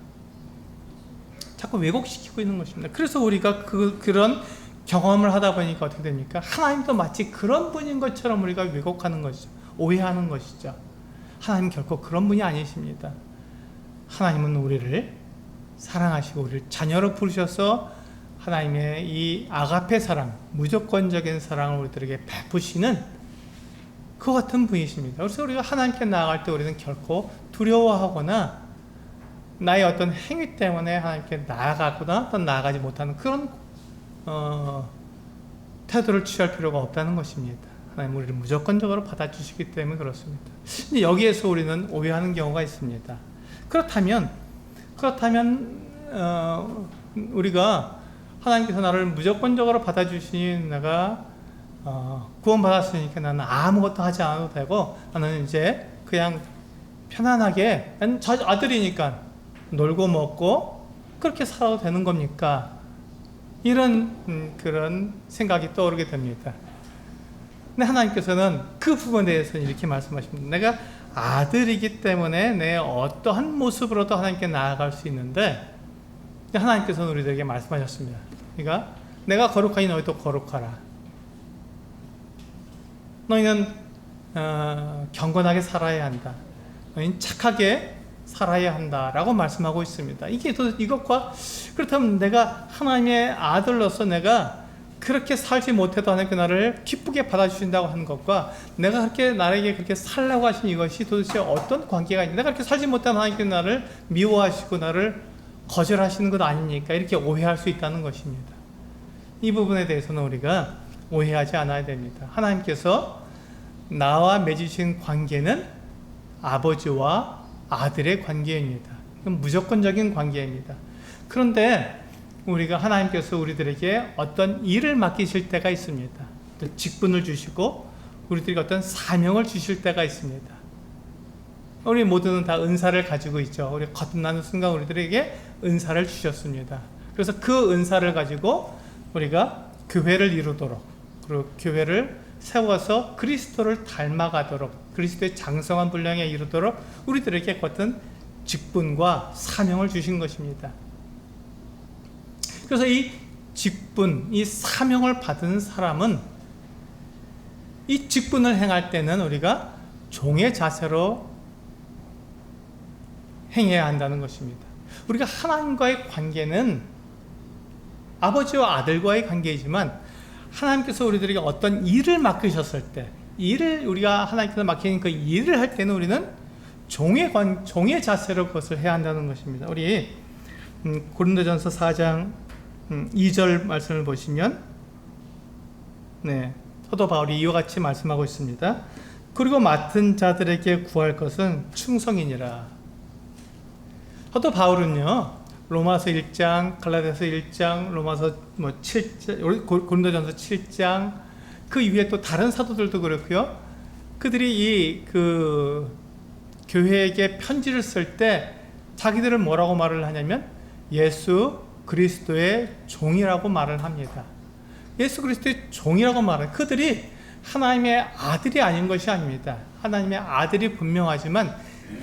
자꾸 왜곡시키고 있는 것입니다. 그래서 우리가 그런 경험을 하다 보니까 어떻게 됩니까? 하나님도 마치 그런 분인 것처럼 우리가 왜곡하는 것이죠. 오해하는 것이죠. 하나님 결코 그런 분이 아니십니다. 하나님은 우리를 사랑하시고 우리를 자녀로 부르셔서 하나님의 이 아가페 사랑, 무조건적인 사랑을 우리들에게 베푸시는 그 같은 분이십니다. 그래서 우리가 하나님께 나아갈 때 우리는 결코 두려워하거나 나의 어떤 행위 때문에 하나님께 나아가거나 또 나아가지 못하는 그런 태도를 취할 필요가 없다는 것입니다. 하나님 우리를 무조건적으로 받아주시기 때문에 그렇습니다. 근데 여기에서 우리는 오해하는 경우가 있습니다. 그렇다면 우리가 하나님께서 나를 무조건적으로 받아주시니 내가 구원받았으니까 나는 아무것도 하지 않아도 되고 나는 이제 그냥 편안하게 난 저 아들이니까 놀고 먹고 그렇게 살아도 되는 겁니까? 이런 그런 생각이 떠오르게 됩니다. 근데 하나님께서는 그 부분에 대해서는 이렇게 말씀하십니다. 내가 아들이기 때문에 내 어떠한 모습으로도 하나님께 나아갈 수 있는데 하나님께서는 우리들에게 말씀하셨습니다. 그러니까 내가 거룩하니 너희도 거룩하라. 너희는 경건하게 살아야 한다. 너희는 착하게 살아야 한다라고 말씀하고 있습니다. 이것과 그렇다면 내가 하나님의 아들로서 내가 그렇게 살지 못해도 하나님께 나를 기쁘게 받아주신다고 하는 것과 내가 그렇게 나에게 그렇게 살라고 하신 이것이 도대체 어떤 관계가 있냐? 내가 그렇게 살지 못하면 하나님께 나를 미워하시고 나를 거절하시는 것 아닙니까? 이렇게 오해할 수 있다는 것입니다. 이 부분에 대해서는 우리가 오해하지 않아야 됩니다. 하나님께서 나와 맺으신 관계는 아버지와 아들의 관계입니다. 무조건적인 관계입니다. 그런데 우리가 하나님께서 우리들에게 어떤 일을 맡기실 때가 있습니다. 직분을 주시고 우리들에게 어떤 사명을 주실 때가 있습니다. 우리 모두는 다 은사를 가지고 있죠. 우리 거듭나는 순간 우리들에게 은사를 주셨습니다. 그래서 그 은사를 가지고 우리가 교회를 이루도록, 그리고 교회를 세워서 그리스도를 닮아가도록, 그리스도의 장성한 분량에 이르도록 우리들에게 어떤 직분과 사명을 주신 것입니다. 그래서 이 직분, 이 사명을 받은 사람은 이 직분을 행할 때는 우리가 종의 자세로 행해야 한다는 것입니다. 우리가 하나님과의 관계는 아버지와 아들과의 관계이지만 하나님께서 우리들에게 어떤 일을 맡기셨을 때, 우리가 하나님께서 맡기는 그 일을 할 때는 우리는 종의 자세로 그것을 해야 한다는 것입니다. 우리 고린도전서 4장 2절 말씀을 보시면, 사도 바울이 이와 같이 말씀하고 있습니다. 그리고 맡은 자들에게 구할 것은 충성이니라. 사도 바울은요, 로마서 1장, 갈라디아서 1장, 로마서 7장, 고린도전서 7장, 그 이후에 또 다른 사도들도 그렇고요. 그들이 교회에게 편지를 쓸 때 자기들을 뭐라고 말을 하냐면 예수 그리스도의 종이라고 말을 합니다. 예수 그리스도의 종이라고 말을, 그들이 하나님의 아들이 아닌 것이 아닙니다. 하나님의 아들이 분명하지만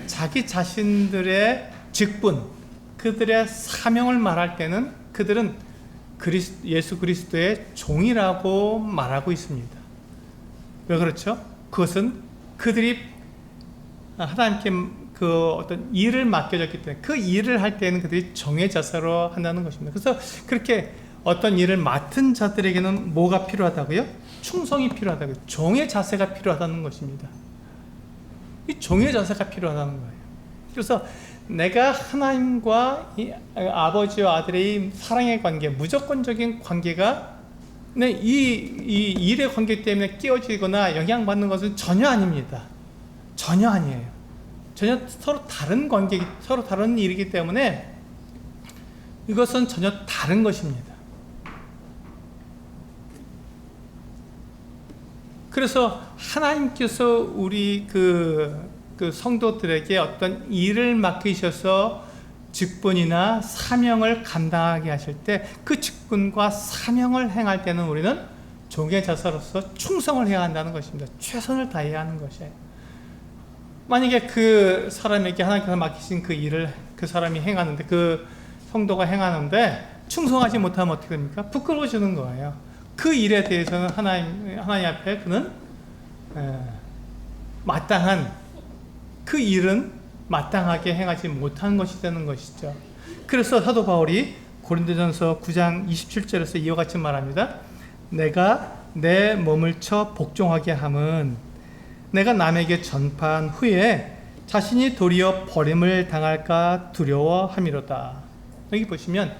자기 자신들의 직분, 그들의 사명을 말할 때는 그들은 예수 그리스도의 종이라고 말하고 있습니다. 왜 그렇죠? 그것은 그들이 하나님께 그 어떤 일을 맡겨졌기 때문에 그 일을 할 때는 그들이 종의 자세로 한다는 것입니다. 그래서 그렇게 어떤 일을 맡은 자들에게는 뭐가 필요하다고요? 충성이 필요하다고요. 종의 자세가 필요하다는 것입니다. 이 종의 자세가 필요하다는 거예요. 그래서 내가 하나님과 이 아버지와 아들의 사랑의 관계, 무조건적인 관계가 이 일의 관계 때문에 끼어지거나 영향받는 것은 전혀 아닙니다. 전혀 아니에요. 전혀 서로 다른 관계, 서로 다른 일이기 때문에 이것은 전혀 다른 것입니다. 그래서 하나님께서 우리 그 성도들에게 어떤 일을 맡기셔서 직분이나 사명을 감당하게 하실 때 그 직분과 사명을 행할 때는 우리는 종의 자세로서 충성을 해야 한다는 것입니다. 최선을 다해야 하는 것이에요. 만약에 그 사람에게 하나님께서 맡기신 그 일을 그 사람이 행하는데, 그 성도가 행하는데 충성하지 못하면 어떻게 됩니까? 부끄러워지는 거예요. 그 일에 대해서는 하나님 앞에 그는 마땅한 그 일은 마땅하게 행하지 못한 것이 되는 것이죠. 그래서 사도 바울이 고린도전서 9장 27절에서 이와 같이 말합니다. 내가 내 몸을 쳐 복종하게 함은 내가 남에게 전파한 후에 자신이 도리어 버림을 당할까 두려워함이로다. 여기 보시면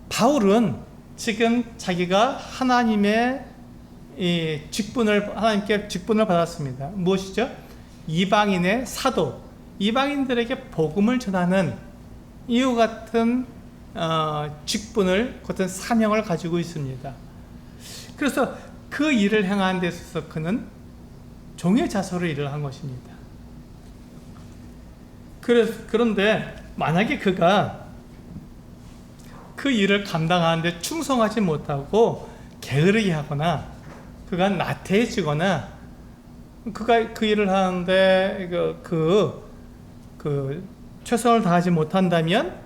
바울은 지금 자기가 하나님의 하나님께 직분을 받았습니다. 무엇이죠? 이방인의 사도, 이방인들에게 복음을 전하는 이와 같은 직분을, 같은 사명을 가지고 있습니다. 그래서 그 일을 행하는 데 있어서 그는 종의 자세로 일을 한 것입니다. 그런데 만약에 그가 그 일을 감당하는데 충성하지 못하고 게으르게 하거나 그가 나태해지거나 그가 그 일을 하는데 최선을 다하지 못한다면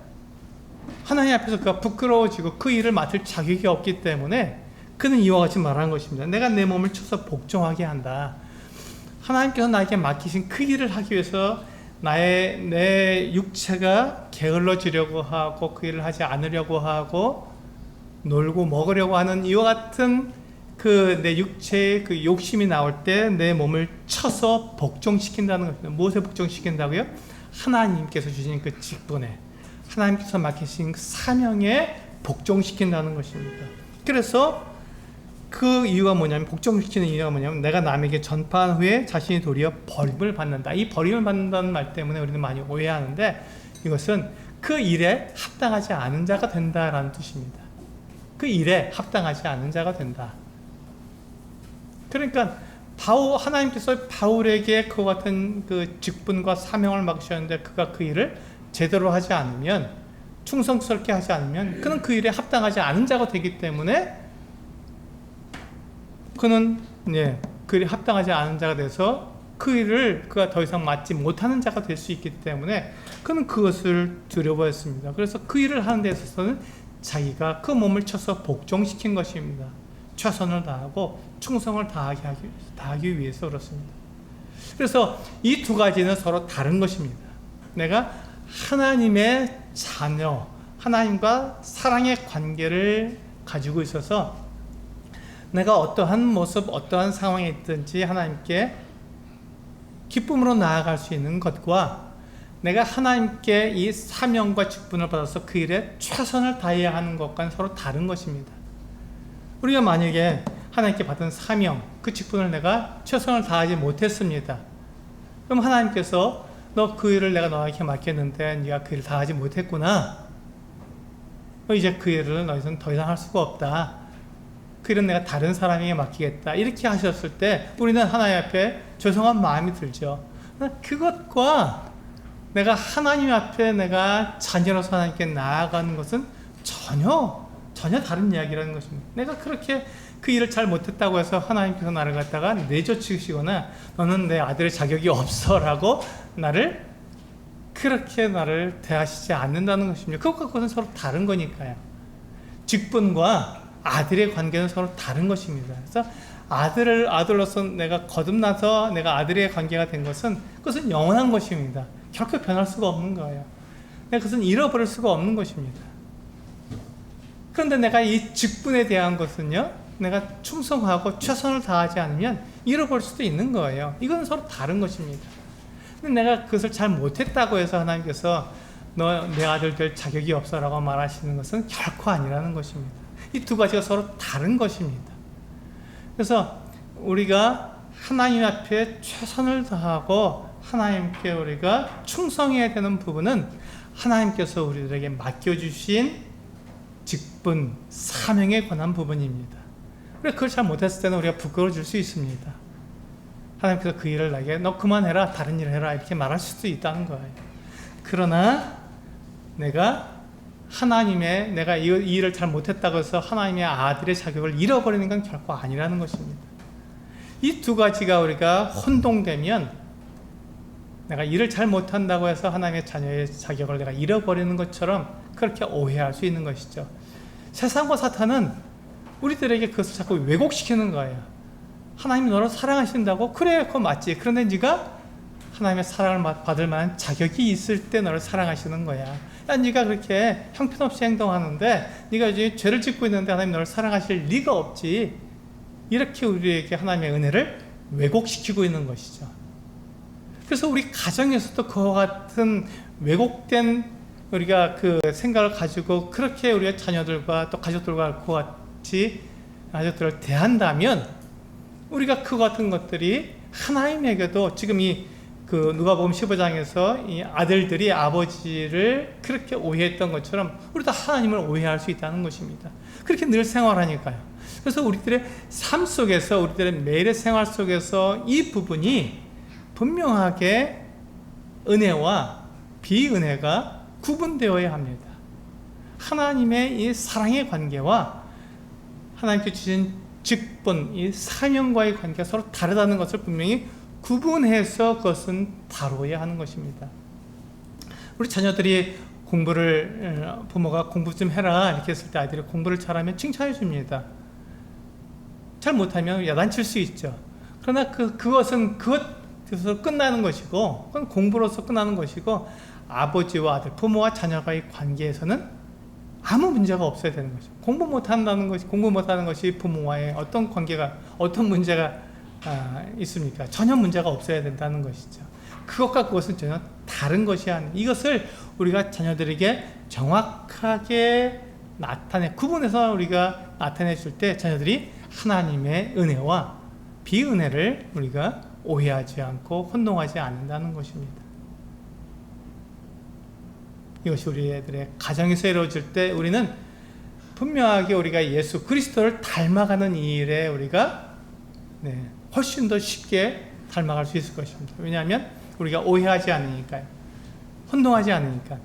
하나님 앞에서 그가 부끄러워지고 그 일을 맡을 자격이 없기 때문에 그는 이와 같이 말하는 것입니다. 내가 내 몸을 쳐서 복종하게 한다. 하나님께서 나에게 맡기신 그 일을 하기 위해서 내 육체가 게을러지려고 하고 그 일을 하지 않으려고 하고 놀고 먹으려고 하는 이와 같은 그 내 육체의 그 욕심이 나올 때 내 몸을 쳐서 복종시킨다는 것입니다. 무엇에 복종시킨다고요? 하나님께서 주신 그 직분에, 하나님께서 맡기신 그 사명에 복종시킨다는 것입니다. 그래서 그 이유가 뭐냐면, 복종시키는 이유가 뭐냐면, 내가 남에게 전파한 후에 자신이 도리어 버림을 받는다. 이 버림을 받는다는 말 때문에 우리는 많이 오해하는데, 이것은 그 일에 합당하지 않은 자가 된다라는 뜻입니다. 그 일에 합당하지 않은 자가 된다. 그러니까 하나님께서 바울에게 그와 같은 그 직분과 사명을 맡기셨는데 그가 그 일을 제대로 하지 않으면, 충성스럽게 하지 않으면 그는 그 일에 합당하지 않은 자가 되기 때문에 그는 그 일에 합당하지 않은 자가 돼서 그 일을 그가 더 이상 맡지 못하는 자가 될 수 있기 때문에 그는 그것을 두려워했습니다. 그래서 그 일을 하는 데 있어서는 자기가 그 몸을 쳐서 복종시킨 것입니다. 최선을 다하고 충성을 다하기 위해서 그렇습니다. 그래서 이 두 가지는 서로 다른 것입니다. 내가 하나님의 자녀, 하나님과 사랑의 관계를 가지고 있어서 내가 어떠한 모습, 어떠한 상황에 있든지 하나님께 기쁨으로 나아갈 수 있는 것과, 내가 하나님께 이 사명과 직분을 받아서 그 일에 최선을 다해야 하는 것과는 서로 다른 것입니다. 우리가 만약에 하나님께 받은 사명, 그 직분을 내가 최선을 다하지 못했습니다. 그럼 하나님께서 너 그 일을 내가 너에게 맡겼는데 네가 그 일을 다하지 못했구나. 이제 그 일을 너희는 더 이상 할 수가 없다. 그 일은 내가 다른 사람에게 맡기겠다. 이렇게 하셨을 때 우리는 하나님 앞에 죄송한 마음이 들죠. 그것과 내가 하나님 앞에 내가 자녀로서 하나님께 나아가는 것은 전혀 다른 이야기라는 것입니다. 내가 그렇게 그 일을 잘 못했다고 해서 하나님께서 나를 갖다가 내쫓으시거나 너는 내 아들의 자격이 없어 라고 그렇게 나를 대하시지 않는다는 것입니다. 그것은 서로 다른 거니까요. 직분과 아들의 관계는 서로 다른 것입니다. 그래서 아들로서 내가 거듭나서 내가 아들의 관계가 된 것은 그것은 영원한 것입니다. 결코 변할 수가 없는 거예요. 그것은 잃어버릴 수가 없는 것입니다. 그런데 내가 이 직분에 대한 것은요, 내가 충성하고 최선을 다하지 않으면 잃어버릴 수도 있는 거예요. 이건 서로 다른 것입니다. 근데 내가 그것을 잘 못했다고 해서 하나님께서 너 내 아들 될 자격이 없어라고 말하시는 것은 결코 아니라는 것입니다. 이 두 가지가 서로 다른 것입니다. 그래서 우리가 하나님 앞에 최선을 다하고 하나님께 우리가 충성해야 되는 부분은 하나님께서 우리들에게 맡겨주신 직분, 사명에 관한 부분입니다. 우리가 그걸 잘 못했을 때는 우리가 부끄러워질 수 있습니다. 하나님께서 그 일을 나에게 너 그만해라, 다른 일을 해라 이렇게 말할 수도 있다는 거예요. 그러나 내가 이 일을 잘 못했다고 해서 하나님의 아들의 자격을 잃어버리는 건 결코 아니라는 것입니다. 이 두 가지가 우리가 혼동되면 내가 일을 잘 못한다고 해서 하나님의 자녀의 자격을 내가 잃어버리는 것처럼 그렇게 오해할 수 있는 것이죠. 세상과 사탄은 우리들에게 그것을 자꾸 왜곡시키는 거예요. 하나님이 너를 사랑하신다고? 그래, 그거 맞지. 그런데 네가 하나님의 사랑을 받을 만한 자격이 있을 때 너를 사랑하시는 거야. 야, 네가 그렇게 형편없이 행동하는데 네가 이제 죄를 짓고 있는데 하나님 너를 사랑하실 리가 없지. 이렇게 우리에게 하나님의 은혜를 왜곡시키고 있는 것이죠. 그래서 우리 가정에서도 그와 같은 왜곡된 우리가 그 생각을 가지고 그렇게 우리가 자녀들과 또 가족들과 그와 같이 가족들을 대한다면 우리가 그 같은 것들이 하나님에게도 지금 그 누가복음 15장에서 이 아들들이 아버지를 그렇게 오해했던 것처럼 우리도 하나님을 오해할 수 있다는 것입니다. 그렇게 늘 생활하니까요. 그래서 우리들의 삶 속에서, 우리들의 매일의 생활 속에서 이 부분이 분명하게 은혜와 비은혜가 구분되어야 합니다. 하나님의 이 사랑의 관계와 하나님께 주신 직분, 이 사명과의 관계가 서로 다르다는 것을 분명히 구분해서 그것은 다뤄야 하는 것입니다. 우리 자녀들이 부모가 공부 좀 해라 이렇게 했을 때 아이들이 공부를 잘하면 칭찬해 줍니다. 잘 못하면 야단칠 수 있죠. 그러나 그것은 그것 그래서 끝나는 것이고, 그건 공부로서 끝나는 것이고, 아버지와 아들, 부모와 자녀가의 관계에서는 아무 문제가 없어야 되는 거죠. 공부 못하는 것이 부모와의 어떤 관계가, 어떤 문제가 있습니까? 전혀 문제가 없어야 된다는 것이죠. 그것과 그것은 전혀 다른 것이 아닌, 이것을 우리가 자녀들에게 정확하게 구분해서 우리가 나타내 줄 때 자녀들이 하나님의 은혜와 비은혜를 우리가 오해하지 않고 혼동하지 않는다는 것입니다. 이것이 우리 애들의 가정에서 이루어질 때 우리는 분명하게 우리가 예수 그리스도를 닮아가는 이 일에 우리가 훨씬 더 쉽게 닮아갈 수 있을 것입니다. 왜냐하면 우리가 오해하지 않으니까요. 혼동하지 않으니까.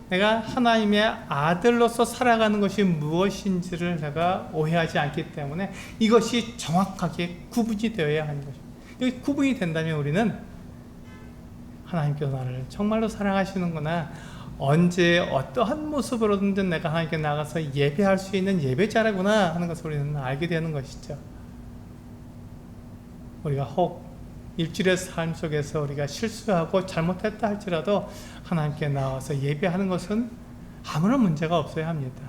내가 하나님의 아들로서 살아가는 것이 무엇인지를 내가 오해하지 않기 때문에 이것이 정확하게 구분이 되어야 하는 것입니다. 이 구분이 된다면 우리는 하나님께서 나를 정말로 사랑하시는구나, 언제 어떠한 모습으로든지 내가 하나님께 나가서 예배할 수 있는 예배자라구나 하는 것을 우리는 알게 되는 것이죠. 우리가 혹 일주일의 삶 속에서 우리가 실수하고 잘못했다 할지라도 하나님께 나와서 예배하는 것은 아무런 문제가 없어야 합니다.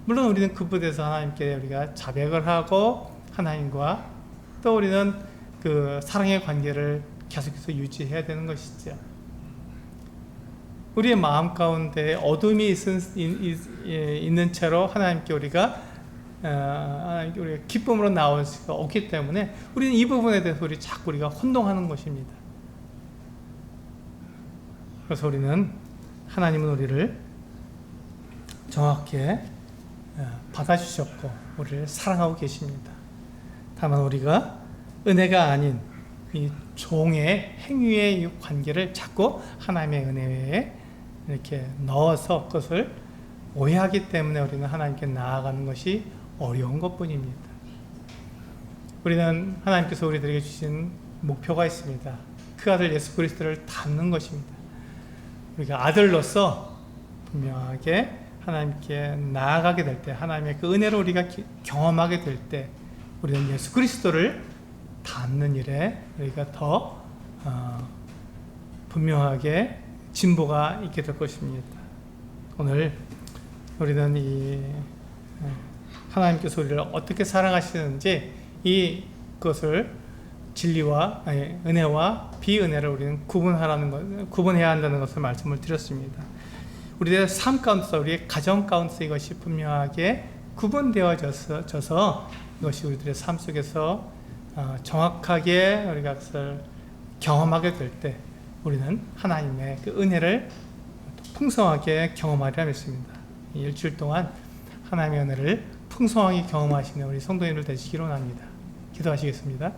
물론 우리는 그 부분에서 하나님께 우리가 자백을 하고 하나님과 또 우리는 그 사랑의 관계를 계속해서 유지해야 되는 것이죠. 우리의 마음 가운데 어둠이 있는 채로 하나님께 우리가 기쁨으로 나올 수가 없기 때문에 우리는 이 부분에 대해서 자꾸 우리가 혼동하는 것입니다. 그래서 우리는 하나님은 우리를 정확하게 받아주셨고 우리를 사랑하고 계십니다. 다만 우리가 은혜가 아닌 이 종의 행위의 이 관계를 자꾸 하나님의 은혜에 이렇게 넣어서 그것을 오해하기 때문에 우리는 하나님께 나아가는 것이 어려운 것뿐입니다. 우리는 하나님께서 우리들에게 주신 목표가 있습니다. 그 아들 예수 그리스도를 닮는 것입니다. 우리가 아들로서 분명하게 하나님께 나아가게 될 때, 하나님의 그 은혜를 우리가 경험하게 될 때 우리는 예수 그리스도를 닮는 일에 우리가 더 분명하게 진보가 있게 될 것입니다. 오늘 우리는 이 하나님께서 우리를 어떻게 사랑하시는지 이것을 진리와 은혜와 비은혜를 우리는 구분해야 한다는 것을 말씀을 드렸습니다. 우리의 삶 가운데서, 우리의 가정 가운데서 이것이 분명하게 구분되어져서 이것이 우리들의 삶 속에서 정확하게 우리가 그것을 경험하게 될 때 우리는 하나님의 그 은혜를 풍성하게 경험하리라 믿습니다. 이 일주일 동안 하나님의 은혜를 풍성하게 경험하시는 우리 성도님들 되시기로 합니다. 기도하시겠습니다.